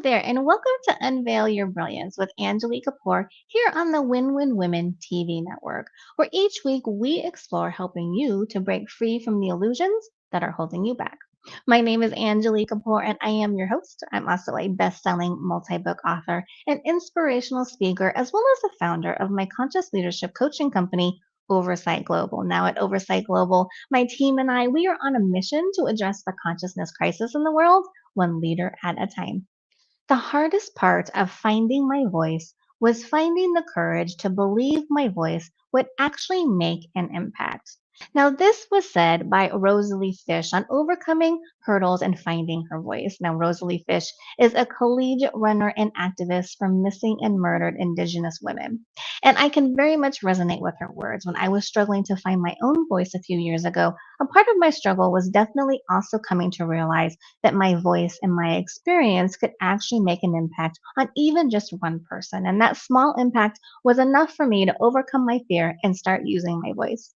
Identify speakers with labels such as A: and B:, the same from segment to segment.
A: there, and welcome to Unveil Your Brilliance with Angilie Kapoor here on the Win-Win Women TV network, where each week we explore helping you to break free from the illusions that are holding you back. My name is Angilie Kapoor, and I am your host. I'm also a best-selling multi-book author, an inspirational speaker, as well as the founder of my conscious leadership coaching company, Oversight Global. Now, at Oversight Global, my team and I, we are on a mission to address the consciousness crisis in the world, one leader at a time. The hardest part of finding my voice was finding the courage to believe my voice would actually make an impact. Now, this was said by Rosalie Fish on overcoming hurdles and finding her voice. Now, Rosalie Fish is a collegiate runner and activist for missing and murdered Indigenous women. And I can very much resonate with her words. When I was struggling to find my own voice a few years ago, a part of my struggle was definitely also coming to realize that my voice and my experience could actually make an impact on even just one person. And that small impact was enough for me to overcome my fear and start using my voice.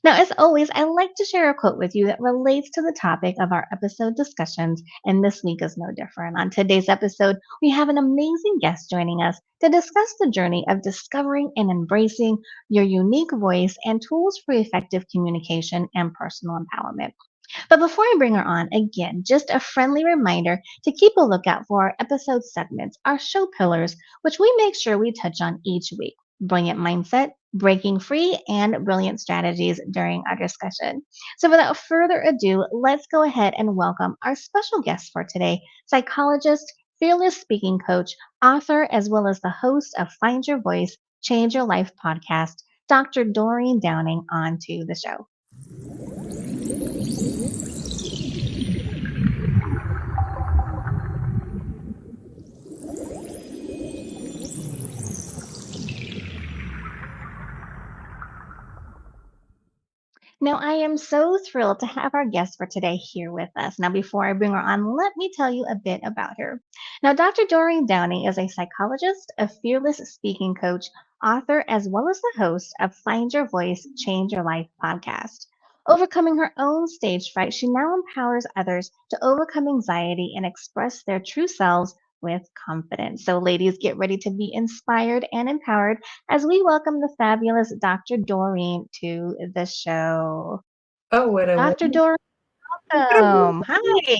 A: Now, as always, I like to share a quote with you that relates to the topic of our episode discussions, and this week is no different. On today's episode, we have an amazing guest joining us to discuss the journey of discovering and embracing your unique voice and tools for effective communication and personal empowerment. But before I bring her on, again, just a friendly reminder to keep a lookout for our episode segments, our show pillars, which we make sure we touch on each week. Brilliant mindset, breaking free, and brilliant strategies during our discussion. So, without further ado, let's go ahead and welcome our special guest for today, psychologist, fearless speaking coach, author, as well as the host of Find Your Voice, Change Your Life podcast, Dr. Doreen Downing, onto the show. Now, I am so thrilled to have our guest for today here with us. Now, before I bring her on, let me tell you a bit about her. Now, Dr. Doreen Downey is a psychologist, a fearless speaking coach, author, as well as the host of Find Your Voice, Change Your Life podcast. Overcoming her own stage fright, she now empowers others to overcome anxiety and express their true selves with confidence. So, ladies, get ready to be inspired and empowered as we welcome the fabulous Dr. Doreen to the show.
B: Oh,
A: Dr. Doreen,
B: what a
A: welcome.
B: wonderful
A: Hi.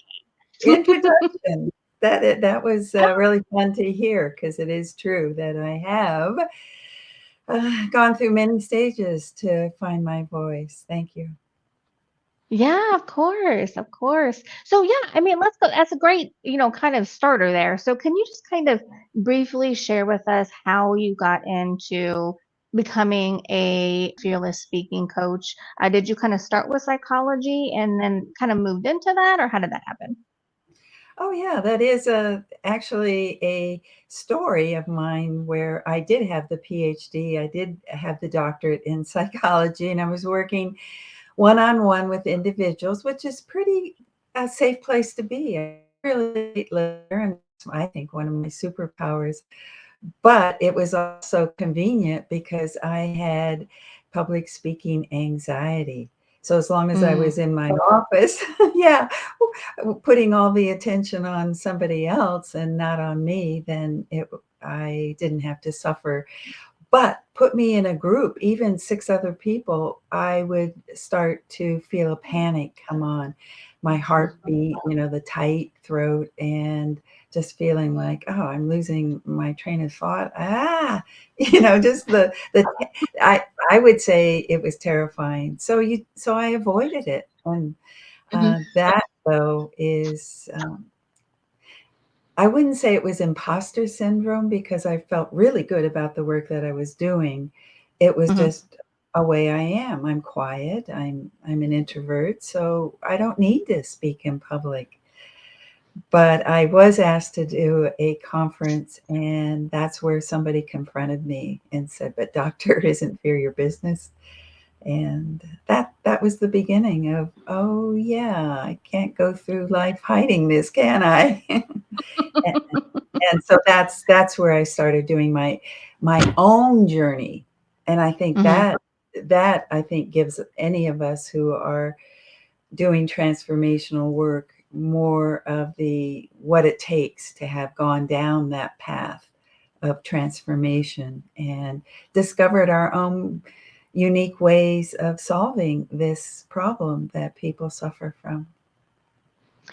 B: introduction. That was really fun to hear because it is true that I have gone through many stages to find my voice. Thank you.
A: Yeah, of course, of course. So yeah, I mean, let's go. That's a great, kind of starter there. So can you just kind of briefly share with us how you got into becoming a fearless speaking coach? Did you kind of start with psychology and then kind of moved into that, or how did that happen?
B: Oh yeah, that is actually a story of mine where I did have the PhD. I did have the doctorate in psychology, and I was working one-on-one with individuals, which is pretty a safe place to be. I really learned, and I think one of my superpowers. But it was also convenient because I had public speaking anxiety. So as long as I
A: Mm,
B: was in my office, yeah, putting all the attention on somebody else and not on me, then I didn't have to suffer. But put me in a group, even 6 other people, I would start to feel a panic come on. My heartbeat, the tight throat, and just feeling like, "Oh, I'm losing my train of thought." Just I I would say it was terrifying. So I avoided it. And,
A: mhm,
B: that, though, is, I wouldn't say it was imposter syndrome because I felt really good about the work that I was doing. It was
A: mhm.
B: just a way I am. I'm quiet. I'm an introvert, so I don't need to speak in public. But I was asked to do a conference, and that's where somebody confronted me and said, "But doctor, isn't fear your business?" And that was the beginning of, "Oh yeah, I can't go through life hiding this, can I?" And so that's where I started doing my own journey. And I think
A: Mhm.
B: that I think gives any of us who are doing transformational work more of the what it takes to have gone down that path of transformation and discovered our own unique ways of solving this problem that people suffer from.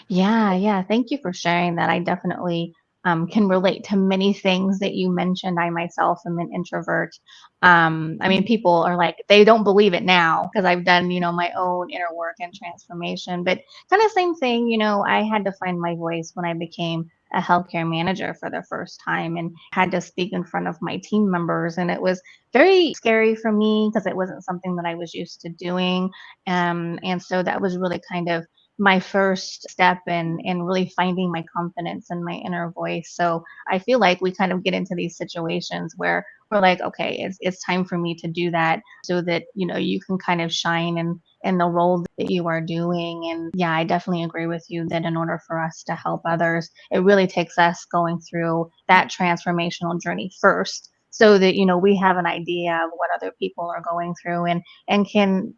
A: Yeah, yeah. Thank you for sharing that. I definitely can relate to many things that you mentioned. I myself am an introvert. I mean, people are like, they don't believe it now because I've done, my own inner work and transformation. But kind of same thing, I had to find my voice when I became a healthcare manager for the first time and had to speak in front of my team members. And it was very scary for me because it wasn't something that I was used to doing. And so that was really kind of my first step in really finding my confidence and my inner voice. So I feel like we kind of get into these situations where we're like, okay, it's time for me to do that so that you can kind of shine in the role that you are doing. And yeah, I definitely agree with you that in order for us to help others, it really takes us going through that transformational journey first so that we have an idea of what other people are going through and can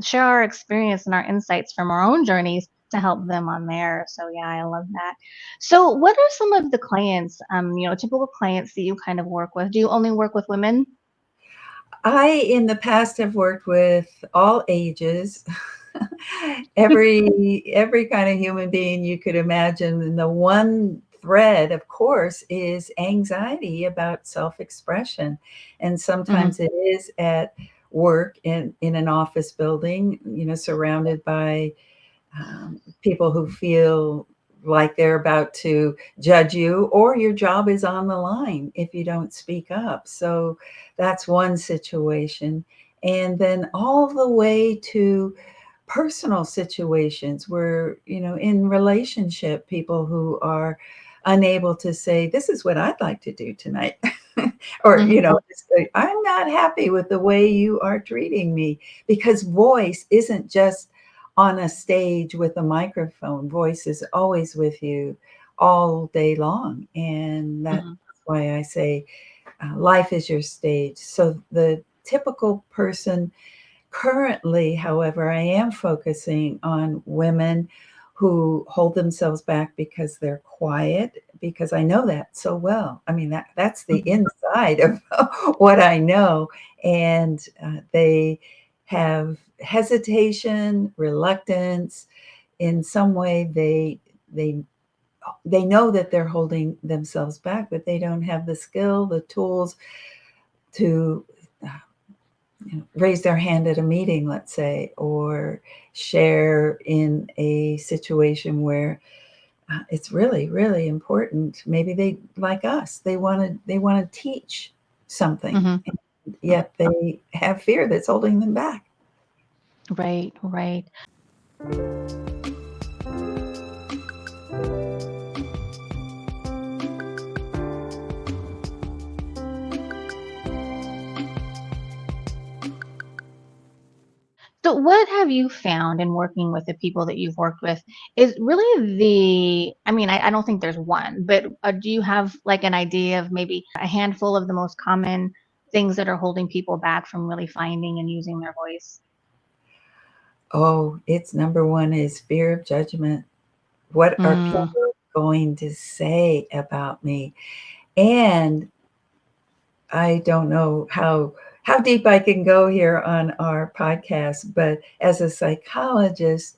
A: share our experience and our insights from our own journeys to help them on there. So yeah, I love that. So what are some of the clients, typical clients that you kind of work with? Do you only work with women?
B: I, in the past, have worked with all ages, every kind of human being you could imagine. And the one thread, of course, is anxiety about self-expression. And
A: Hmm.
B: sometimes it is at work in an office building, surrounded by people who feel like they're about to judge you, or your job is on the line if you don't speak up. So that's one situation. And then all the way to personal situations where, in relationship, people who are unable to say, this is what I'd like to do tonight. Or,
A: Hmm.
B: just say, I'm not happy with the way you are treating me, because voice isn't just on a stage with a microphone. Voice is always with you all day long. And that's
A: Hmm.
B: why I say life is your stage. So the typical person currently, however, I am focusing on women who hold themselves back because they're quiet, because I know that so well. I mean, that's the
A: Hmm.
B: inside of what I know. And they have hesitation, reluctance. In some way, they know that they're holding themselves back, but they don't have the skill, the tools to raise their hand at a meeting, let's say, or share in a situation where it's really, really important. Maybe they, like us, they want to teach something,
A: Hmm.
B: and yet they have fear that's holding them back.
A: Right, right. So what have you found in working with the people that you've worked with is really I mean, I don't think there's one, but do you have like an idea of maybe a handful of the most common things that are holding people back from really finding and using their voice?
B: Oh, it's number one is fear of judgment. What are people
A: Mm,
B: going to say about me? And I don't know how deep I can go here on our podcast, but as a psychologist,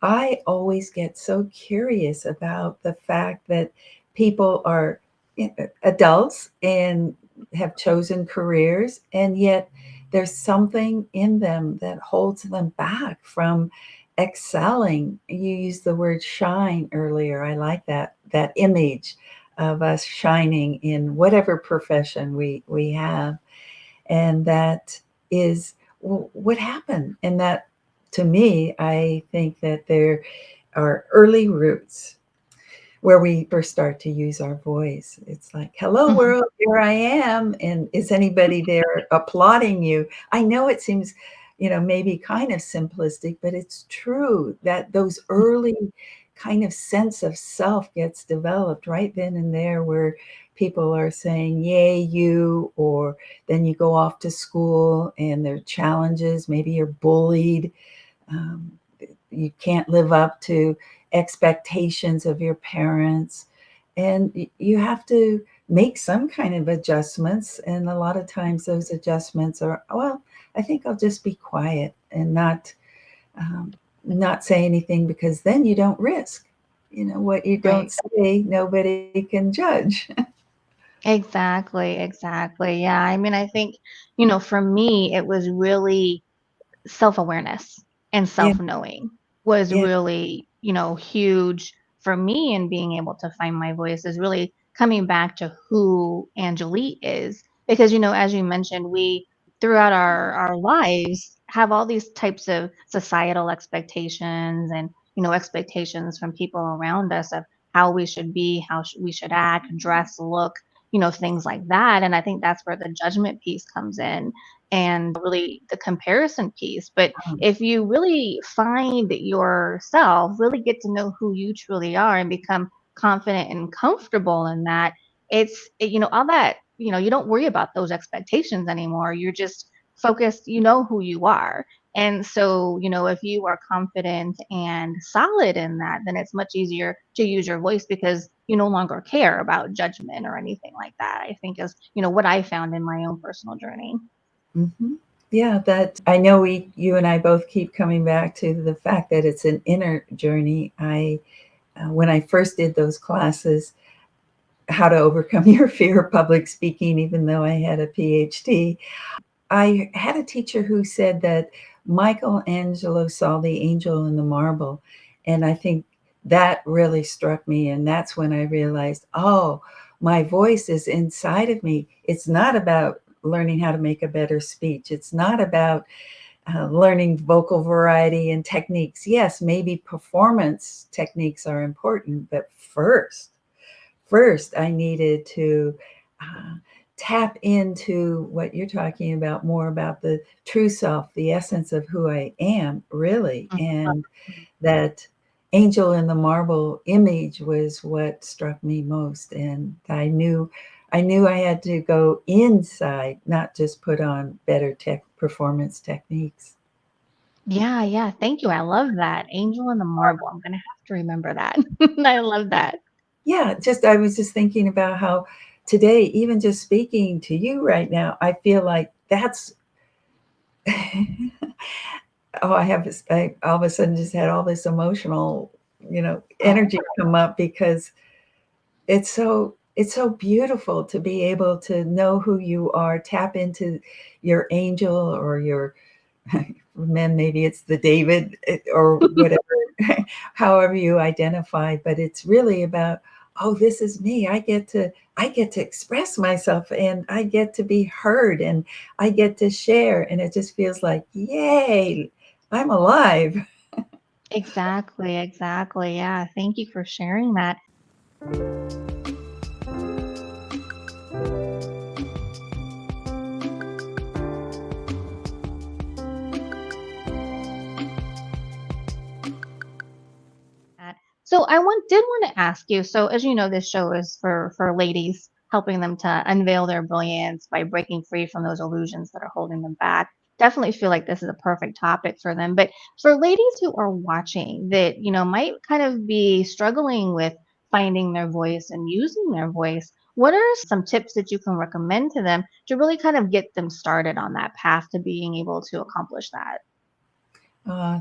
B: I always get so curious about the fact that people are adults and have chosen careers, and yet there's something in them that holds them back from excelling. You used the word shine earlier. I like that image of us shining in whatever profession we have. And that is what happened. And that, to me, I think that there are early roots where we first start to use our voice. It's like, hello,
A: mhm,
B: world, here I am. And is anybody there applauding you? I know it seems, maybe kind of simplistic, but it's true that those early kind of sense of self gets developed right then and there, where people are saying, yay, you, or then you go off to school and there are challenges. Maybe you're bullied. Um, you can't live up to expectations of your parents, and you have to make some kind of adjustments. And a lot of times those adjustments are, well, I think I'll just be quiet and um, not say anything, because then you don't risk. What you don't
A: Right.
B: say, nobody can judge.
A: Exactly, exactly. Yeah. I mean, I think, for me, it was really self-awareness and
B: Yeah,
A: self-knowing was
B: yeah.
A: really, huge for me in being able to find my voice is really coming back to who Angelie is. Because, as you mentioned, we throughout our lives have all these types of societal expectations and, expectations from people around us of how we should be, how we should act, dress, look, things like that. And I think that's where the judgment piece comes in and really the comparison piece. But
B: Um,
A: if you really find yourself, really get to know who you truly are and become confident and comfortable in that, all that, you don't worry about those expectations anymore. You're just focused, who you are. And so, if you are confident and solid in that, then it's much easier to use your voice because you no longer care about judgment or anything like that. I think is, what I found in my own personal journey.
B: mhm. Yeah, that I know you and I both keep coming back to the fact that it's an inner journey. When I first did those classes, how to overcome your fear of public speaking, even though I had a PhD, I had a teacher who said that Michelangelo saw the angel in the marble. And I think that really struck me. And that's when I realized, oh, my voice is inside of me. It's not about learning how to make a better speech. It's not about learning vocal variety and techniques. Yes, maybe performance techniques are important, but first I needed to uh, tap into what you're talking about, more about the true self, the essence of who I am, really. And that angel in the marble image was what struck me most. And I knew I had to go inside, not just put on better tech performance techniques.
A: Yeah, yeah. Thank you. I love that. Angel in the Marble. I'm gonna have to remember that. I love that.
B: Yeah, just I was just thinking about how today, even just speaking to you right now, I feel like that's oh, I all of a sudden just had all this emotional,
A: Oh,
B: energy come up, because it's so beautiful to be able to know who you are, tap into your angel, or your for men, maybe it's the David, or whatever, however you identify, but it's really about, oh, this is me. I get to express myself, and I get to be heard, and I get to share, and it just feels like, yay, I'm alive.
A: exactly, exactly. Yeah. Thank you for sharing that. That. So did want to ask you. So as you know, this show is for ladies, helping them to unveil their brilliance by breaking free from those illusions that are holding them back. Definitely feel like this is a perfect topic for them. But for ladies who are watching that, might kind of be struggling with finding their voice and using their voice, what are some tips that you can recommend to them to really kind of get them started on that path to being able to accomplish that?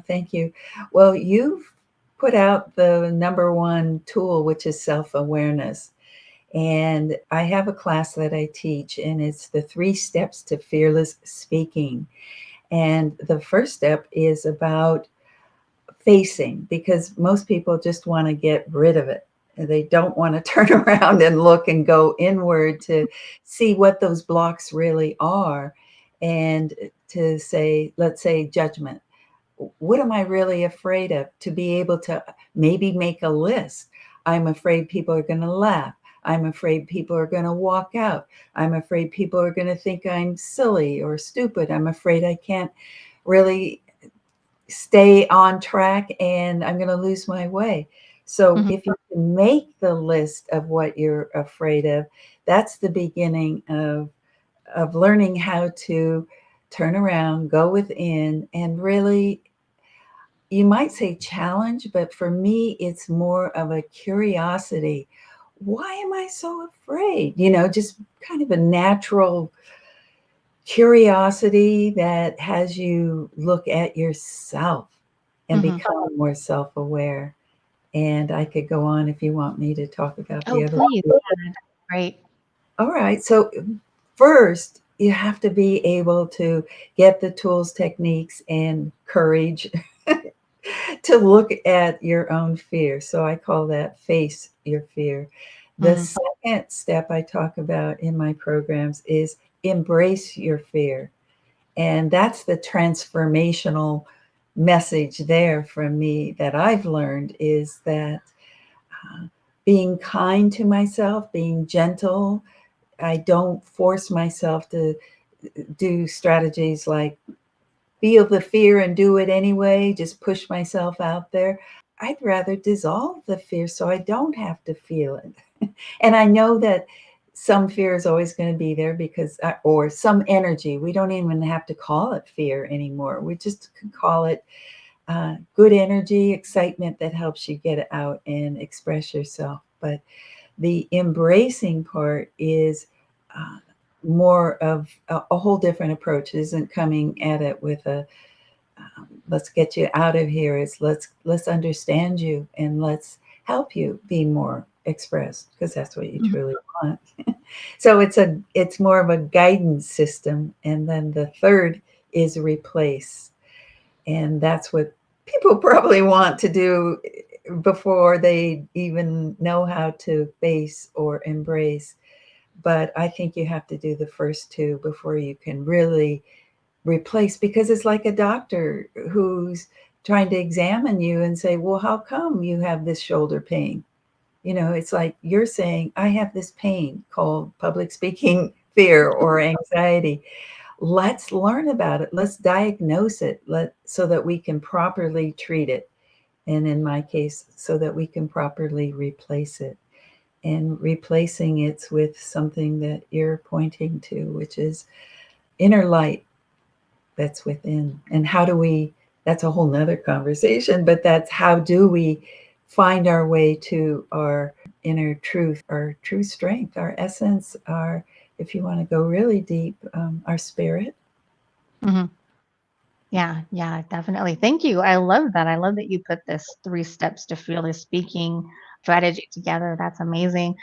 B: Thank you. Well, you've put out the number one tool, which is self awareness. And I have a class that I teach, and it's the 3 steps to fearless speaking. And the first step is about facing, because most people just want to get rid of it. They don't want to turn around and look and go inward to see what those blocks really are. And to say, let's say, judgment. What am I really afraid of? To be able to maybe make a list. I'm afraid people are going to laugh. I'm afraid people are going to walk out. I'm afraid people are going to think I'm silly or stupid. I'm afraid I can't really stay on track, and I'm going to lose my way. So
A: Mhm.
B: if you can make the list of what you're afraid of, that's the beginning of learning how to turn around, go within, and really you might say challenge, but for me, it's more of a curiosity. Why am I so afraid? Just kind of a natural curiosity that has you look at yourself and
A: Hmm.
B: become more self aware. And I could go on if you want me to talk about
A: Oh,
B: the other.
A: please. Yeah, that's great.
B: All right. So, first, you have to be able to get the tools, techniques, and courage to look at your own fear. So, I call that face your fear. The
A: Hmm.
B: second step I talk about in my programs is embrace your fear. And that's the transformational message there from me that I've learned is that being kind to myself, being gentle, I don't force myself to do strategies like feel the fear and do it anyway, just push myself out there. I'd rather dissolve the fear so I don't have to feel it. And I know that some fear is always going to be there because, or some energy. We don't even have to call it fear anymore. We just can call it good energy, excitement that helps you get out and express yourself. But the embracing part is uh, more of a whole different approach. It isn't coming at it with a let's get you out of here. It's let's understand you and let's help you be more expressed because that's what you
A: Hmm.
B: truly want. So it's more of a guidance system. And then the third is replace, and that's what people probably want to do before they even know how to face or embrace. But I think you have to do the first two before you can really replace, because it's like a doctor who's trying to examine you and say, well, how come you have this shoulder pain? It's like you're saying, I have this pain called public speaking fear or anxiety. Let's learn about it. Let's diagnose it so that we can properly treat it. And in my case, so that we can properly replace it. And replacing it with something that you're pointing to, which is inner light that's within. And how do we, that's a whole nother conversation, but that's how do we find our way to our inner truth, our true strength, our essence, our, if you want to go really deep, our spirit.
A: Hmm. Yeah, yeah, definitely. Thank you. I love that. I love that you put this three steps to fearless speaking strategy together. That's amazing.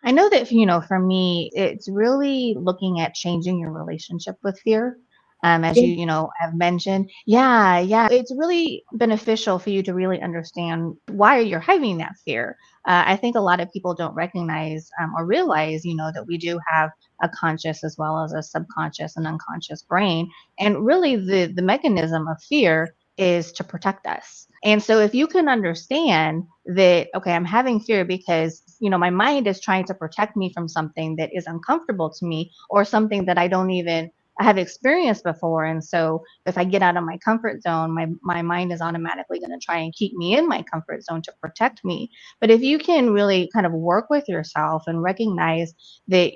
A: I know that, for me, it's really looking at changing your relationship with fear. As
B: Yeah,
A: you have mentioned. Yeah, yeah. It's really beneficial for you to really understand why you're having that fear. I think a lot of people don't recognize or realize, that we do have a conscious as well as a subconscious and unconscious brain. And really the mechanism of fear is to protect us. And so if you can understand that, okay, I'm having fear because, my mind is trying to protect me from something that is uncomfortable to me or something that I don't even have experienced before. And so if I get out of my comfort zone, my mind is automatically going to try and keep me in my comfort zone to protect me. But if you can really kind of work with yourself and recognize that,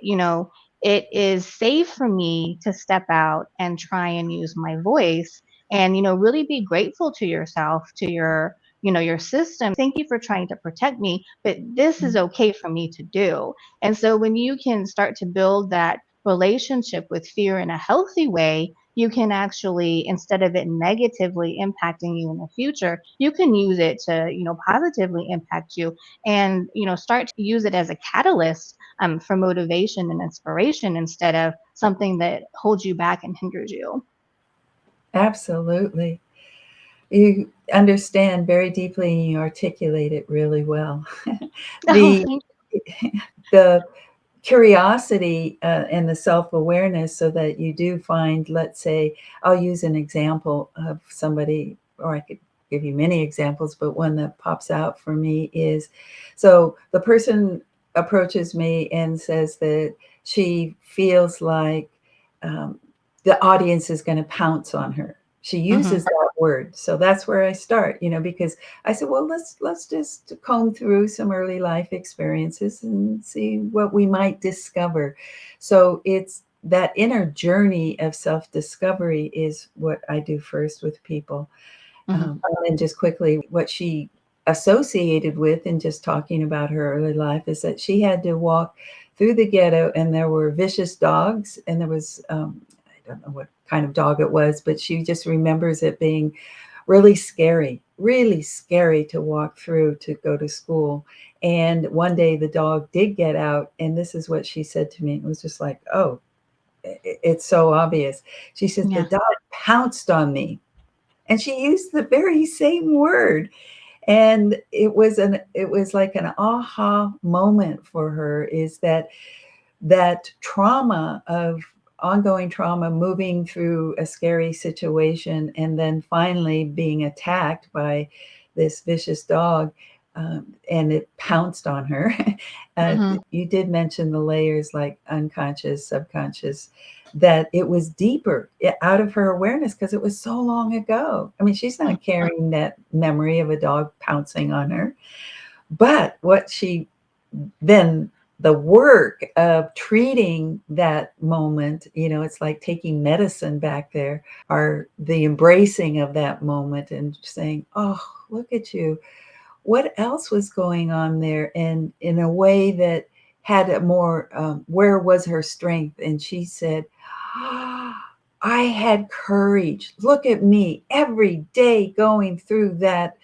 A: it is safe for me to step out and try and use my voice and, really be grateful to yourself, to your system. Thank you for trying to protect me, but this is okay for me to do. And so when you can start to build that relationship with fear in a healthy way, you can actually, instead of it negatively impacting you in the future, you can use it to, positively impact you and, start to use it as a catalyst for motivation and inspiration instead of something that holds you back and hinders you.
B: absolutely. You understand very deeply and you articulate it really well.
A: Oh,
B: the
A: thank
B: the curiosity and the self-awareness so that you do find, let's say, I'll use an example of somebody, or I could give you many examples, but one that pops out for me is, so the person approaches me and says that she feels like um, the audience is going to pounce on her. She
A: you. Hmm.
B: uses that word. So that's where I start, because I said, well, let's just comb through some early life experiences and see what we might discover. So it's that inner journey of self-discovery is what I do first with people.
A: Hmm.
B: And just quickly, what she associated with in just talking about her early life is that she had to walk through the ghetto, and there were vicious dogs, and there was I don't know what kind of dog it was, but she just remembers it being really scary to walk through to go to school. And one day the dog did get out, and this is what she said to me. It was just like, oh, it's so obvious. She says, the
A: Yeah.
B: dog pounced on me. And she used the very same word. And it was like an aha moment for her, is that trauma of ongoing trauma, moving through a scary situation, and then finally being attacked by this vicious dog, and it pounced on her. uh,
A: Hmm.
B: you did mention the layers, like unconscious, subconscious, that it was deeper, out of her awareness, because it was so long ago. I mean, she's not carrying that memory of a dog pouncing on her. But what she then, the work of treating that moment, it's like taking medicine back there, or the embracing of that moment and saying, oh, look at you. What else was going on there? And in a way that had a more, where was her strength? And she said, I had courage. Look at me every day going through that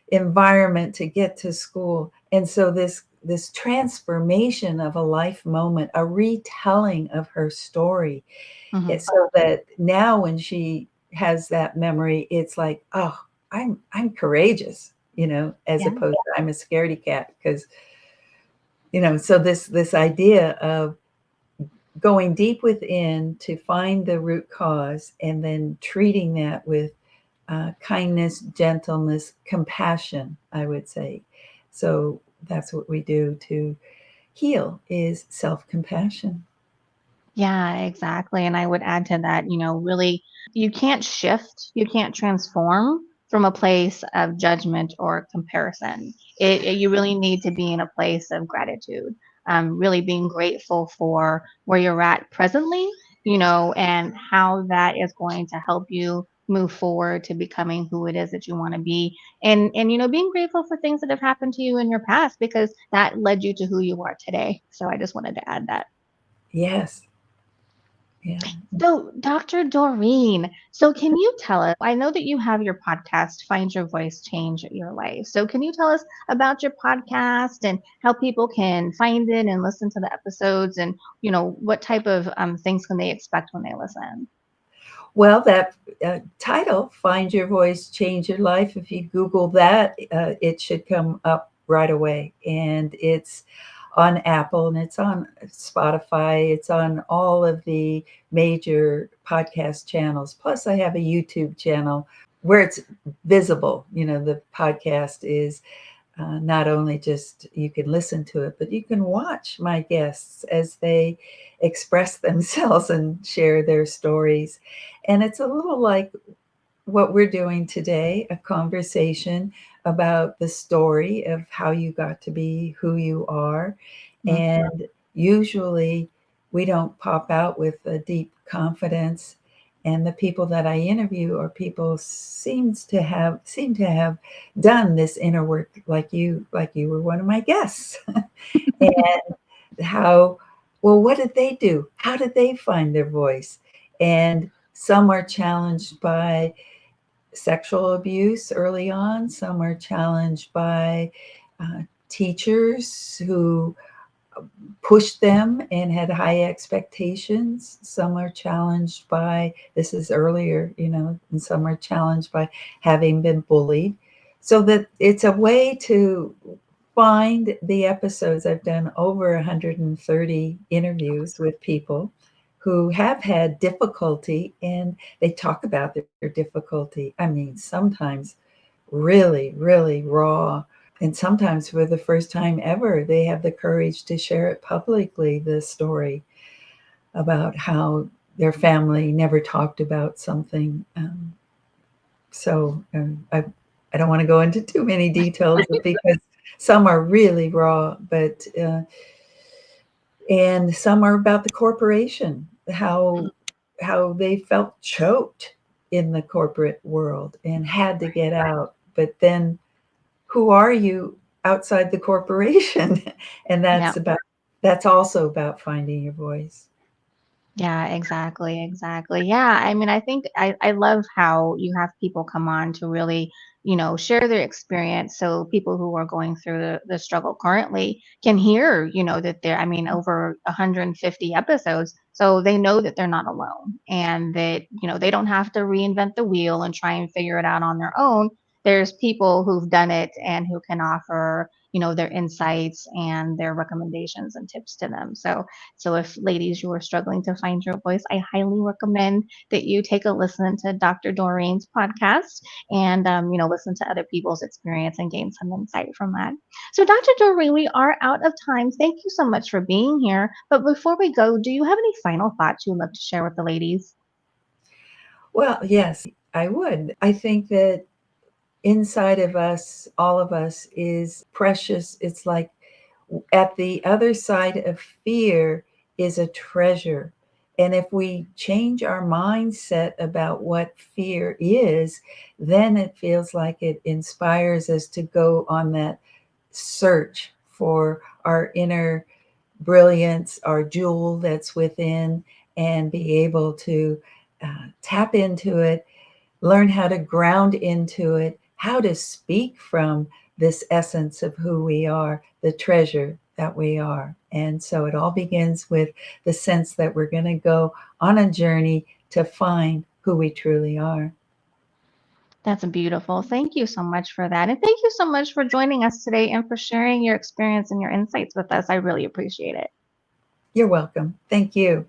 B: environment to get to school. And so this transformation of a life moment, a retelling of her story,
A: Hmm.
B: so that now when she has that memory, it's like, oh, I'm courageous, as
A: Yeah.
B: opposed to I'm a scaredy cat. Because so this idea of going deep within to find the root cause, and then treating that with kindness, gentleness, compassion, I would say. So that's what we do to heal, is self-compassion.
A: Yeah, exactly. And I would add to that, really, you can't shift, you can't transform from a place of judgment or comparison. You really need to be in a place of gratitude, really being grateful for where you're at presently, and how that is going to help you move forward to becoming who it is that you want to be. And, being grateful for things that have happened to you in your past because that led you to who you are today. So I just wanted to add that.
B: Yes. Yeah.
A: So, Dr. Doreen, so can you tell us? I know that you have your podcast, Find Your Voice, Change Your Life. So, can you tell us about your podcast and how people can find it and listen to the episodes, and what type of things can they expect when they listen?
B: Well, that title, Find Your Voice, Change Your Life, if you Google that, it should come up right away. And it's on Apple, and it's on Spotify, it's on all of the major podcast channels. Plus, I have a YouTube channel where it's visible. The podcast is not only just you can listen to it, but you can watch my guests as they express themselves and share their stories. And it's a little like what we're doing today, a conversation about the story of how you got to be who you are.
A: Mhm.
B: And usually we don't pop out with a deep confidence. And the people that I interview are people seem to have done this inner work, like you were one of my guests. And how, well, what did they do? How did they find their voice? And some are challenged by sexual abuse early on, some are challenged by teachers who pushed them and had high expectations. Some are challenged by, this is earlier, and some are challenged by having been bullied. So that it's a way to find the episodes. I've done over 130 interviews with people who have had difficulty, and they talk about their difficulty. I mean, sometimes really, really raw. And sometimes for the first time ever, they have the courage to share it publicly, the story about how their family never talked about something. So I don't want to go into too many details because some are really raw, but and some are about the corporation, how they felt choked in the corporate world and had to get out. But then who are you outside the corporation? And
A: Yeah.
B: that's also about finding your voice.
A: Yeah, exactly, exactly. Yeah, I mean, I think I love how you have people come on to really, share their experience so people who are going through the struggle currently can hear, that they're, I mean, over 150 episodes, so they know that they're not alone and that, they don't have to reinvent the wheel and try and figure it out on their own. There's people who've done it and who can offer, their insights and their recommendations and tips to them. So if ladies you are struggling to find your voice, I highly recommend that you take a listen to Dr. Doreen's podcast and listen to other people's experience and gain some insight from that. So Dr. Doreen, we are out of time. Thank you so much for being here. But before we go, do you have any final thoughts you'd love to share with the ladies?
B: Well, yes, I would. I think that inside of us, all of us, is precious. It's like at the other side of fear is a treasure. And if we change our mindset about what fear is, then it feels like it inspires us to go on that search for our inner brilliance, our jewel that's within, and be able to tap into it, learn how to ground into it, how to speak from this essence of who we are, the treasure that we are. And so it all begins with the sense that we're going to go on a journey to find who we truly are.
A: That's beautiful. Thank you so much for that. And thank you so much for joining us today and for sharing your experience and your insights with us. I really appreciate it.
B: You're welcome. Thank you.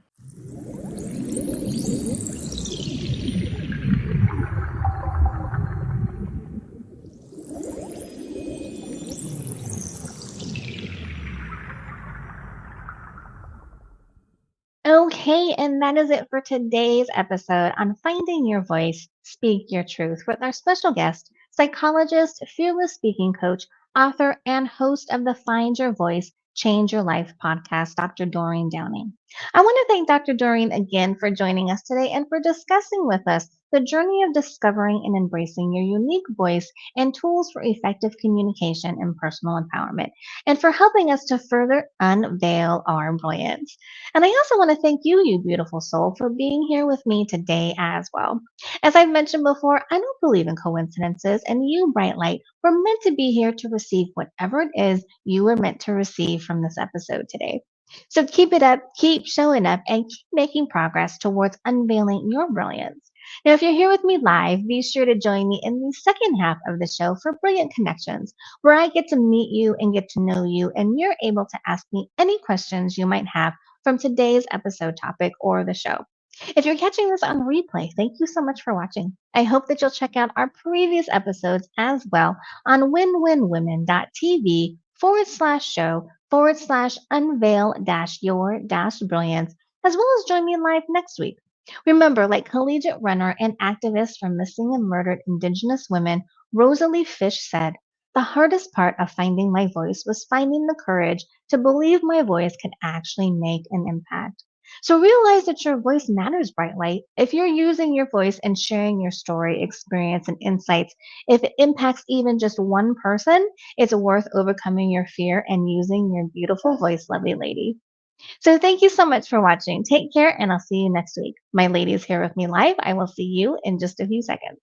A: Okay, and that is it for today's episode on Finding Your Voice, Speak Your Truth with our special guest, psychologist, fearless speaking coach, author, and host of the Find Your Voice, Change Your Life podcast, Dr. Doreen Downing. I want to thank Dr. Doreen again for joining us today and for discussing with us the journey of discovering and embracing your unique voice and tools for effective communication and personal empowerment, and for helping us to further unveil our brilliance. And I also want to thank you, you beautiful soul, for being here with me today as well. As I've mentioned before, I don't believe in coincidences, and you, bright light, were meant to be here to receive whatever it is you were meant to receive from this episode today. So keep it up, keep showing up, and keep making progress towards unveiling your brilliance. Now, if you're here with me live, be sure to join me in the second half of the show for Brilliant Connections, where I get to meet you and get to know you, and you're able to ask me any questions you might have from today's episode topic or the show. If you're catching this on replay, thank you so much for watching. I hope that you'll check out our previous episodes as well on winwinwomen.tv /show unveil your brilliance, as well as join me live next week. Remember, like collegiate runner and activist from missing and murdered Indigenous women, Rosalie Fish said, the hardest part of finding my voice was finding the courage to believe my voice could actually make an impact. So realize that your voice matters, bright light. If you're using your voice and sharing your story, experience, and insights, if it impacts even just one person, it's worth overcoming your fear and using your beautiful voice, lovely lady. So thank you so much for watching. Take care, and I'll see you next week. My lady is here with me live. I will see you in just a few seconds.